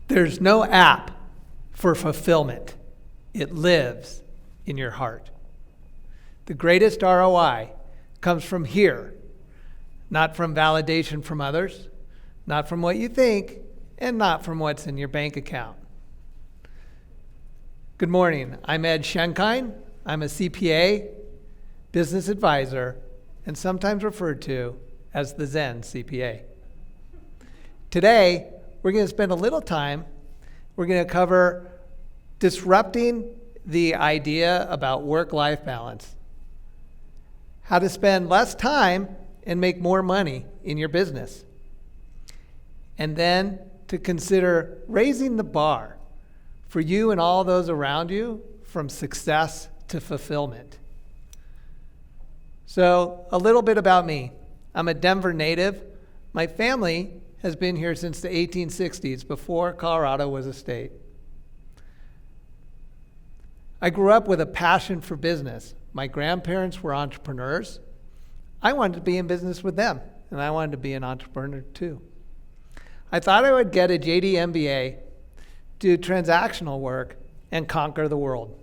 There's no app for fulfillment. It lives in your heart. The greatest ROI comes from here, not from validation from others, not from what you think, and not from what's in your bank account. Good morning. I'm Ed Schenkein. I'm a CPA, business advisor, and sometimes referred to as the Zen CPA. Today, we're going to spend a little time. We're going to cover disrupting the idea about work-life balance, how to spend less time and make more money in your business, and then to consider raising the bar for you and all those around you from success to fulfillment. So, a little bit about me. I'm a Denver native. My family has been here since the 1860s, before Colorado was a state. I grew up with a passion for business. My grandparents were entrepreneurs. I wanted to be in business with them, and I wanted to be an entrepreneur too. I thought I would get a JD MBA, do transactional work, and conquer the world.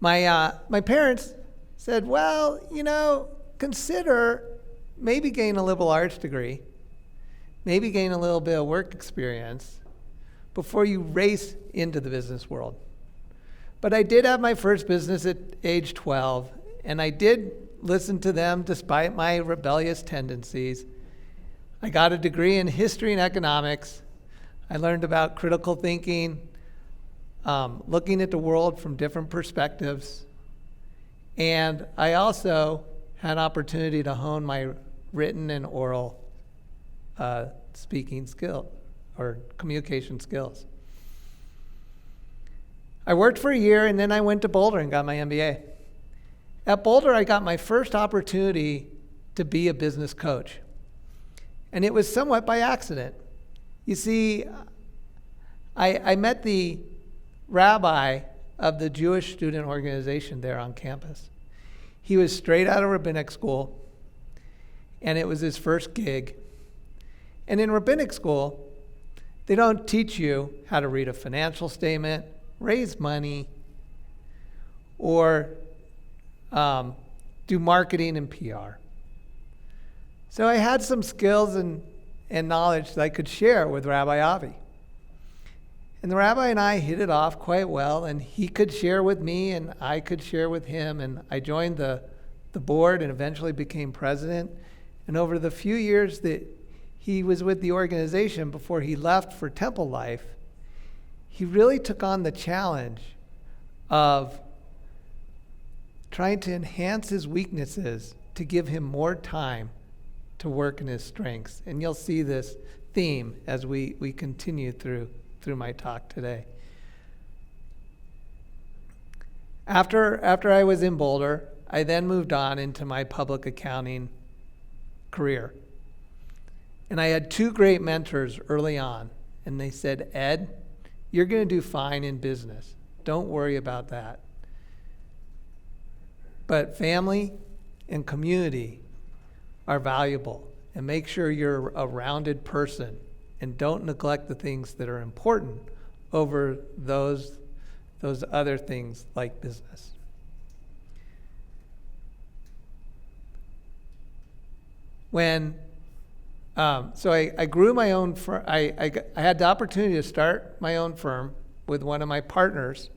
My parents said, well, consider maybe gain a liberal arts degree, maybe gain a little bit of work experience before you race into the business world. But I did have my first business at age 12, and I did listen to them despite my rebellious tendencies. I got a degree in history and economics. I learned about critical thinking, looking at the world from different perspectives. And I also had an opportunity to hone my written and oral speaking skill or communication skills. I worked for a year, and then I went to Boulder and got my MBA. At Boulder, I got my first opportunity to be a business coach. And it was somewhat by accident. You see, I met the rabbi of the Jewish student organization there on campus. He was straight out of rabbinic school, and it was his first gig. And in rabbinic school, they don't teach you how to read a financial statement, raise money, or do marketing and PR. So I had some skills and knowledge that I could share with Rabbi Avi. And the rabbi and I hit it off quite well, and he could share with me and I could share with him, and I joined the board and eventually became president. And over the few years that he was with the organization before he left for Temple Life, he really took on the challenge of trying to enhance his weaknesses to give him more time to work in his strengths. And you'll see this theme as we continue through my talk today. After I was in Boulder, I then moved on into my public accounting career. And I had two great mentors early on, and they said, Ed, you're going to do fine in business. Don't worry about that. But family and community are valuable, and make sure you're a rounded person and don't neglect the things that are important over those other things like business. So I grew my own firm. I had the opportunity to start my own firm with one of my partners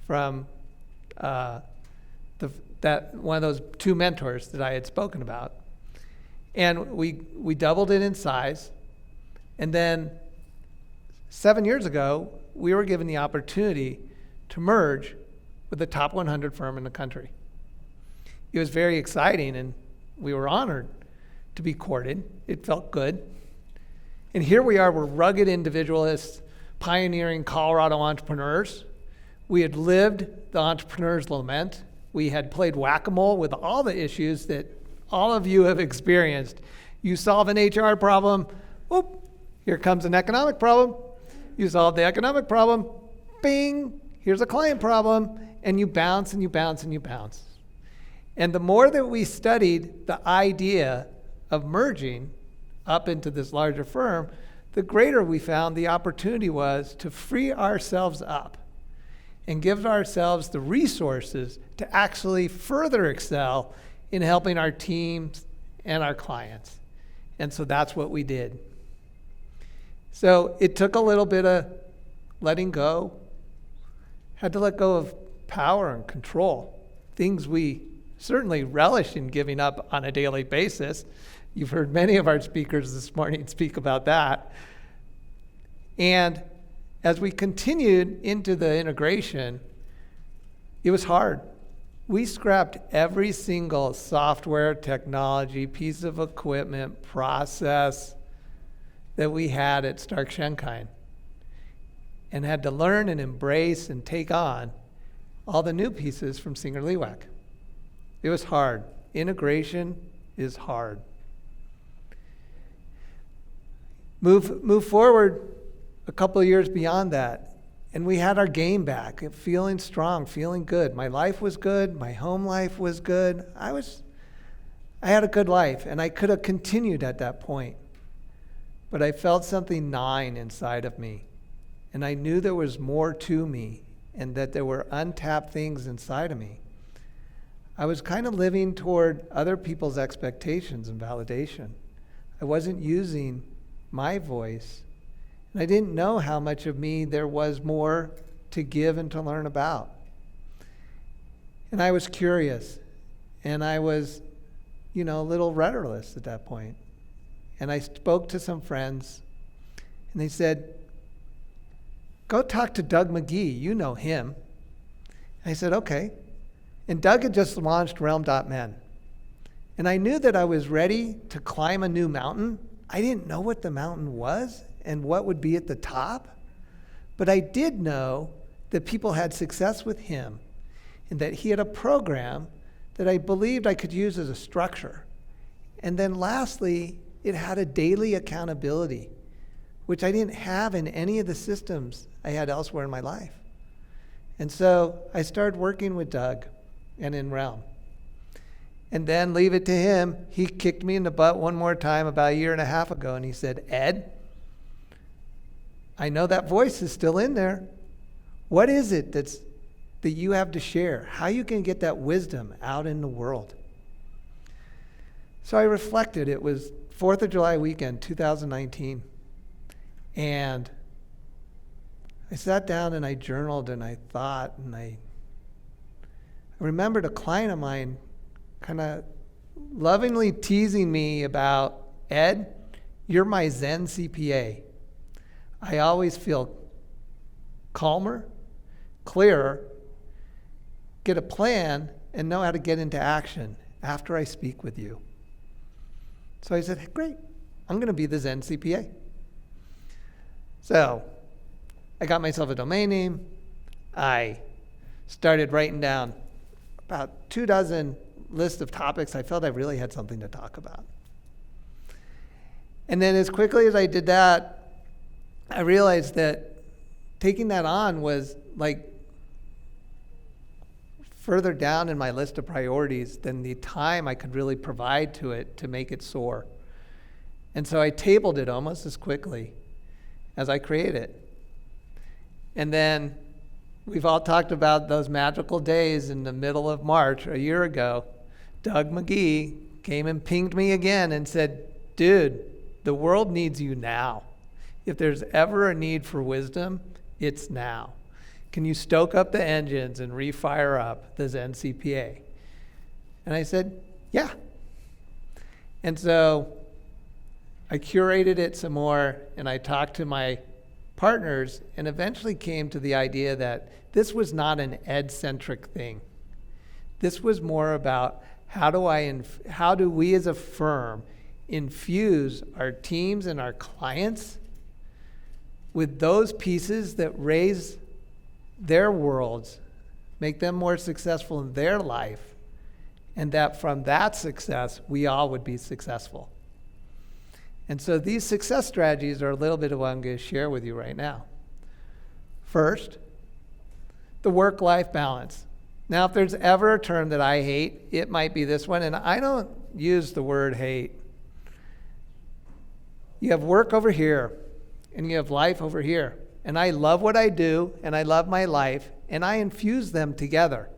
from one of those two mentors that I had spoken about. And we doubled it in size. And then 7 years ago, we were given the opportunity to merge with the top 100 firm in the country. It was very exciting, and we were honored to be courted. It felt good. And here we are, we're rugged individualists, pioneering Colorado entrepreneurs. We had lived the entrepreneur's lament. We had played whack-a-mole with all the issues that all of you have experienced. You solve an HR problem, whoop, here comes an economic problem. You solve the economic problem, bing, here's a client problem, and you bounce and you bounce and you bounce. And the more that we studied the idea of merging up into this larger firm, the greater we found the opportunity was to free ourselves up and give ourselves the resources to actually further excel in helping our teams and our clients. And so that's what we did. So it took a little bit of letting go. Had to let go of power and control, things we certainly relish in giving up on a daily basis. You've heard many of our speakers this morning speak about that. And as we continued into the integration, it was hard. We scrapped every single software, technology, piece of equipment, process that we had at Stark Schenkein, and had to learn and embrace and take on all the new pieces from Singer Lewak. It was hard. Integration is hard. Move forward a couple of years beyond that, and we had our game back, feeling strong, feeling good. My life was good. My home life was good. I had a good life, and I could have continued at that point. But I felt something gnawing inside of me, and I knew there was more to me and that there were untapped things inside of me. I was kind of living toward other people's expectations and validation. I wasn't using my voice, and I didn't know how much of me there was more to give and to learn about. And I was curious, and I was, a little rudderless at that point. And I spoke to some friends, and they said, "Go talk to Doug McGee, you know him." And I said, "Okay." And Doug had just launched Realm.men. And I knew that I was ready to climb a new mountain. I didn't know what the mountain was and what would be at the top, but I did know that people had success with him and that he had a program that I believed I could use as a structure. And then lastly, it had a daily accountability, which I didn't have in any of the systems I had elsewhere in my life. And so I started working with Doug and in Realm. And then leave it to him, he kicked me in the butt one more time about a year and a half ago, and he said, "Ed, I know that voice is still in there. What is it that you have to share? How you can get that wisdom out in the world?" So I reflected. It was 4th of July weekend, 2019. And I sat down and I journaled and I thought, and I remembered a client of mine kind of lovingly teasing me about, "Ed, you're my Zen CPA. I always feel calmer, clearer, get a plan, and know how to get into action after I speak with you." So I said, "Hey, great, I'm going to be the Zen CPA." So I got myself a domain name. I started writing down about 24 list of topics I felt I really had something to talk about. And then as quickly as I did that, I realized that taking that on was like further down in my list of priorities than the time I could really provide to it to make it soar. And so I tabled it almost as quickly as I created it. And then we've all talked about those magical days in the middle of March a year ago. Doug McGee came and pinged me again and said, "Dude, the world needs you now. If there's ever a need for wisdom, it's now. Can you stoke up the engines and refire up the Zen CPA?" And I said, "Yeah." And so I curated it some more, and I talked to my partners and eventually came to the idea that this was not an ed-centric thing. This was more about how do we as a firm infuse our teams and our clients with those pieces that raise their worlds, make them more successful in their life, and that from that success, we all would be successful. And so these success strategies are a little bit of what I'm going to share with you right now. First, the work-life balance. Now, if there's ever a term that I hate, it might be this one, and I don't use the word hate. You have work over here, and you have life over here. And I love what I do, and I love my life, and I infuse them together.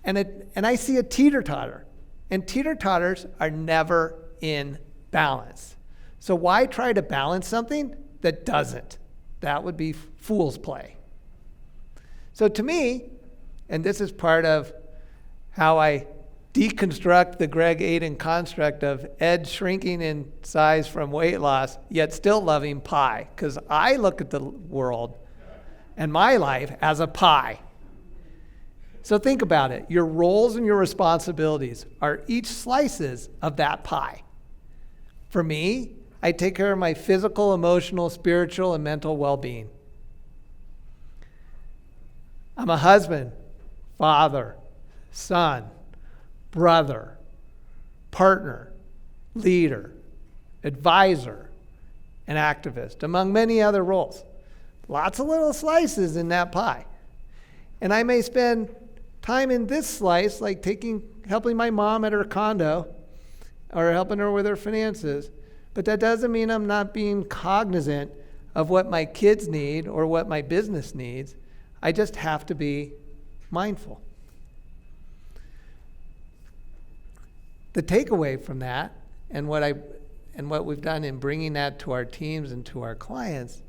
And I see a teeter-totter. And teeter-totters are never in balance. So why try to balance something that doesn't? That would be fool's play. So to me, and this is part of how I deconstruct the Greg Aden construct of Ed shrinking in size from weight loss, yet still loving pie. Because I look at the world and my life as a pie. So think about it. Your roles and your responsibilities are each slices of that pie. For me, I take care of my physical, emotional, spiritual, and mental well-being. I'm a husband, father, son, brother, partner, leader, advisor, and activist, among many other roles. Lots of little slices in that pie. And I may spend time in this slice, like helping my mom at her condo or helping her with her finances. But that doesn't mean I'm not being cognizant of what my kids need or what my business needs. I just have to be mindful. The takeaway from that, and what we've done in bringing that to our teams and to our clients,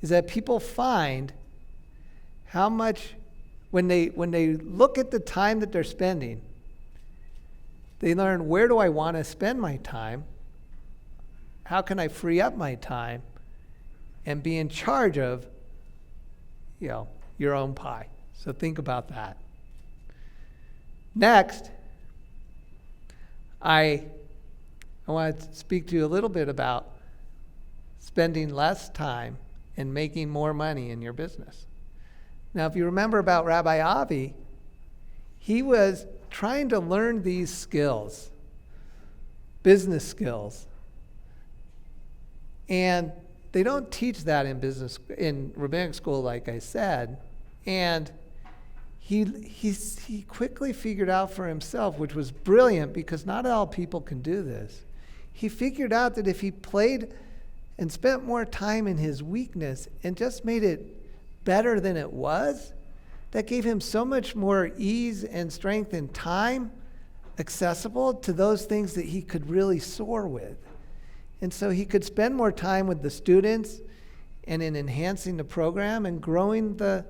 is that people find how much, when they look at the time that they're spending, they learn, where do I want to spend my time? How can I free up my time and be in charge of, your own pie? So think about that. Next, I want to speak to you a little bit about spending less time and making more money in your business. Now, if you remember about Rabbi Avi, he was trying to learn these skills, business skills. And they don't teach that in rabbinic school, like I said. And he quickly figured out for himself, which was brilliant because not all people can do this. He figured out that if he played and spent more time in his weakness and just made it better than it was, that gave him so much more ease and strength and time accessible to those things that he could really soar with. And so he could spend more time with the students and in enhancing the program and growing the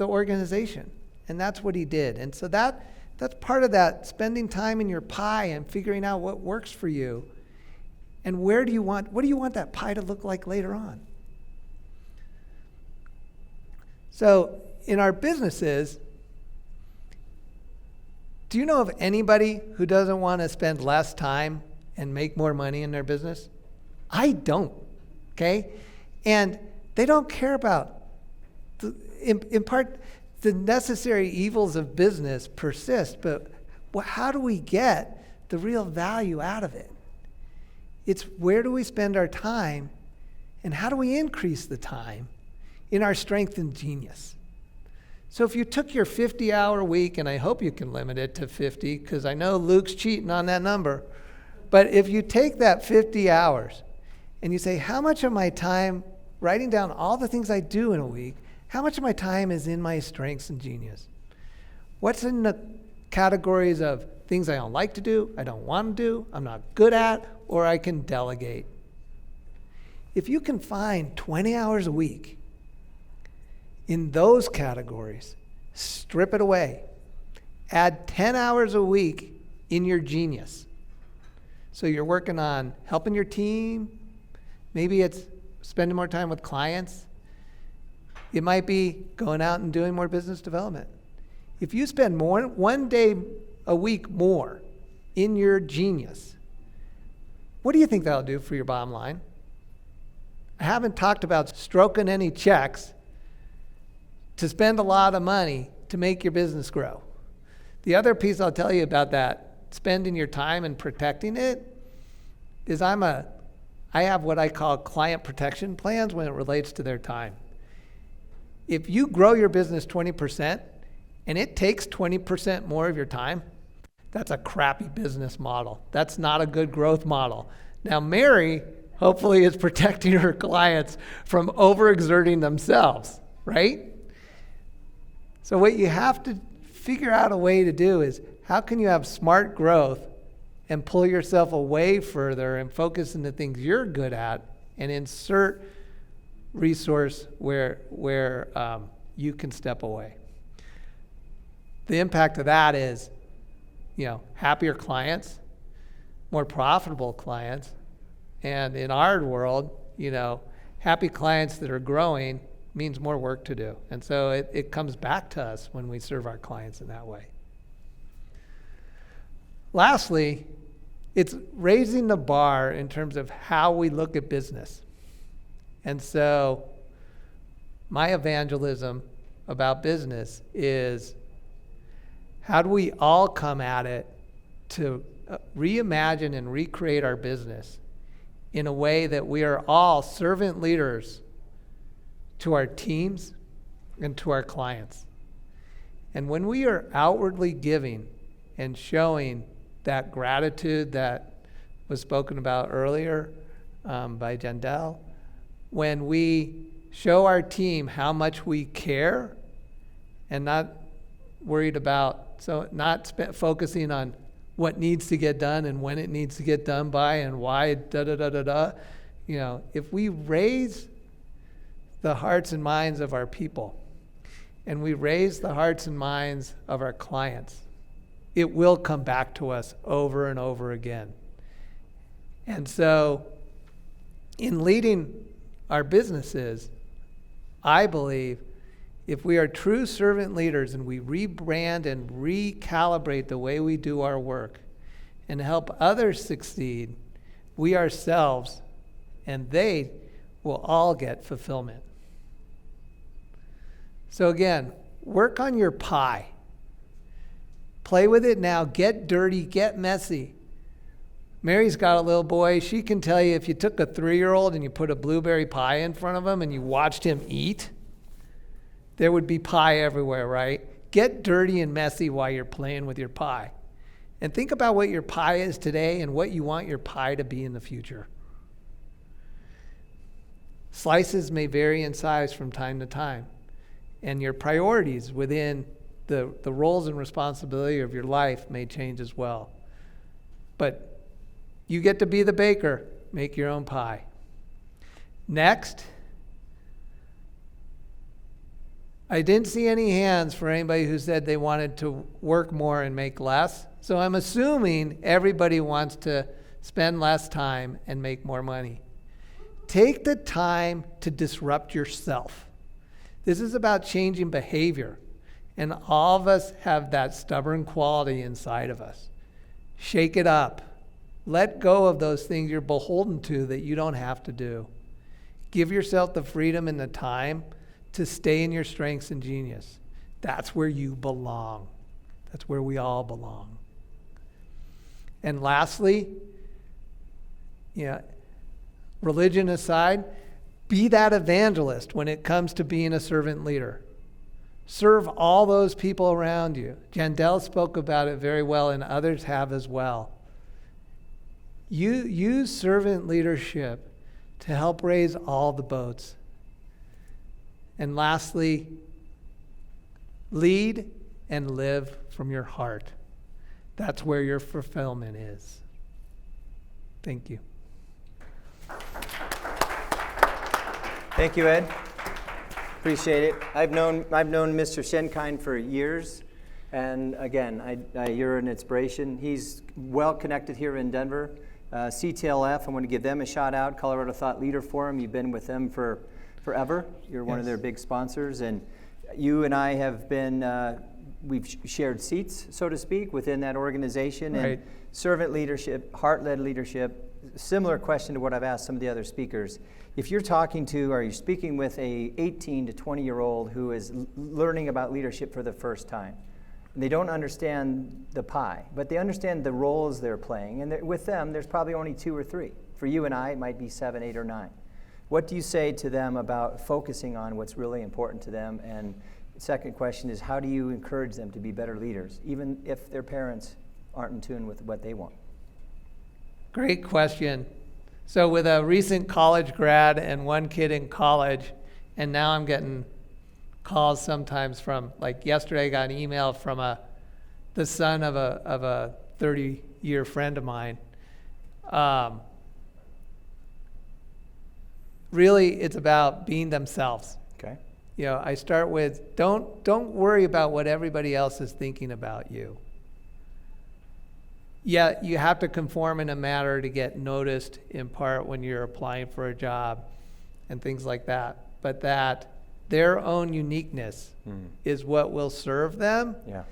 organization. And that's what he did. And so that's part of that, spending time in your pie and figuring out what works for you. And what do you want that pie to look like later on? So in our businesses, do you know of anybody who doesn't want to spend less time and make more money in their business? I don't, okay? And they don't care about, in part, the necessary evils of business persist, but how do we get the real value out of it? It's where do we spend our time and how do we increase the time in our strength and genius? So if you took your 50-hour week, and I hope you can limit it to 50, because I know Luke's cheating on that number, but if you take that 50 hours and you say, how much of my time, writing down all the things I do in a week, how much of my time is in my strengths and genius? What's in the categories of things I don't like to do, I don't want to do, I'm not good at, or I can delegate? If you can find 20 hours a week in those categories, strip it away. Add 10 hours a week in your genius. So you're working on helping your team. Maybe it's spending more time with clients. It might be going out and doing more business development. If you spend one day a week more in your genius, what do you think that'll do for your bottom line? I haven't talked about stroking any checks to spend a lot of money to make your business grow. The other piece I'll tell you about that, spending your time and protecting it, is I have what I call client protection plans when it relates to their time. If you grow your business 20% and it takes 20% more of your time, that's a crappy business model. That's not a good growth model. Now, Mary hopefully it's protecting her clients from overexerting themselves, right? So what you have to figure out a way to do is, how can you have smart growth and pull yourself away further and focus on the things you're good at and insert resource where you can step away. The impact of that is, happier clients, more profitable clients, and in our world, happy clients that are growing means more work to do. And so it comes back to us when we serve our clients in that way. Lastly, it's raising the bar in terms of how we look at business. And so my evangelism about business is, how do we all come at it to reimagine and recreate our business in a way that we are all servant leaders to our teams and to our clients. And when we are outwardly giving and showing that gratitude that was spoken about earlier by Jandel, when we show our team how much we care and not worried about, focusing on what needs to get done and when it needs to get done by and why, if we raise the hearts and minds of our people and we raise the hearts and minds of our clients, it will come back to us over and over again. And so in leading our businesses, I believe if we are true servant leaders and we rebrand and recalibrate the way we do our work and help others succeed, we ourselves and they will all get fulfillment. So again, work on your pie. Play with it now. Get dirty. Get messy. Mary's got a little boy. She can tell you, if you took a 3-year-old and you put a blueberry pie in front of him and you watched him eat, there would be pie everywhere, right? Get dirty and messy while you're playing with your pie. And think about what your pie is today and what you want your pie to be in the future. Slices may vary in size from time to time, and your priorities within the roles and responsibility of your life may change as well. But you get to be the baker. Make your own pie. Next, I didn't see any hands for anybody who said they wanted to work more and make less. So I'm assuming everybody wants to spend less time and make more money. Take the time to disrupt yourself. This is about changing behavior. And all of us have that stubborn quality inside of us. Shake it up. Let go of those things you're beholden to that you don't have to do. Give yourself the freedom and the time to stay in your strengths and genius. That's where you belong. That's where we all belong. And lastly, religion aside, be that evangelist when it comes to being a servant leader. Serve all those people around you. Jandel spoke about it very well, and others have as well. You use servant leadership to help raise all the boats. And lastly, lead and live from your heart. That's where your fulfillment is. Thank you. Thank you, Ed. Appreciate it. I've known Mr. Schenkein for years, and again, you're an inspiration. He's well connected here in Denver. CTLF, I want to give them a shout out. Colorado Thought Leader Forum. You've been with them for forever. You're one of their big sponsors, and you and I have been. We've shared seats, so to speak, within that organization. Right. And servant leadership, heart-led leadership. Similar question to what I've asked some of the other speakers. If you're speaking with a 18 to 20-year-old who is learning about leadership for the first time, and they don't understand the pie, but they understand the roles they're playing, and with them, there's probably only 2 or 3. For you and I, it might be 7, 8, or 9. What do you say to them about focusing on what's really important to them? And the second question is, how do you encourage them to be better leaders, even if their parents aren't in tune with what they want? Great question. So with a recent college grad and one kid in college, and now I'm getting calls sometimes from, like yesterday I got an email from the son of a 30-year friend of mine. Really, it's about being themselves. Okay. You know, I start with, don't worry about what everybody else is thinking about you. Yeah, you have to conform in a manner to get noticed in part when you're applying for a job and things like that. But that their own uniqueness is what will serve them. Yeah.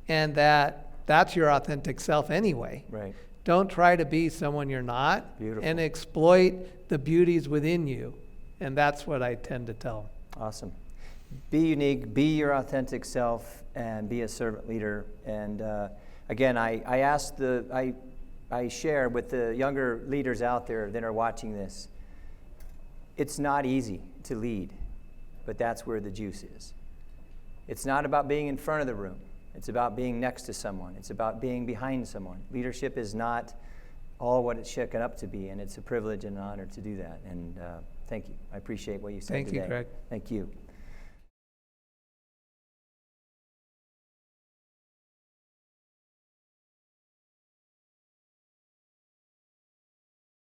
And that's your authentic self anyway. Right. Don't try to be someone you're not. Beautiful. And exploit the beauties within you. And that's what I tend to tell them. Awesome. Be unique, be your authentic self, and be a servant leader. And again, I share with the younger leaders out there that are watching this. It's not easy to lead, but that's where the juice is. It's not about being in front of the room. It's about being next to someone. It's about being behind someone. Leadership is not all what it's shaken up to be, and it's a privilege and an honor to do that. And thank you. I appreciate what you said today. Thank you, Greg. Thank you.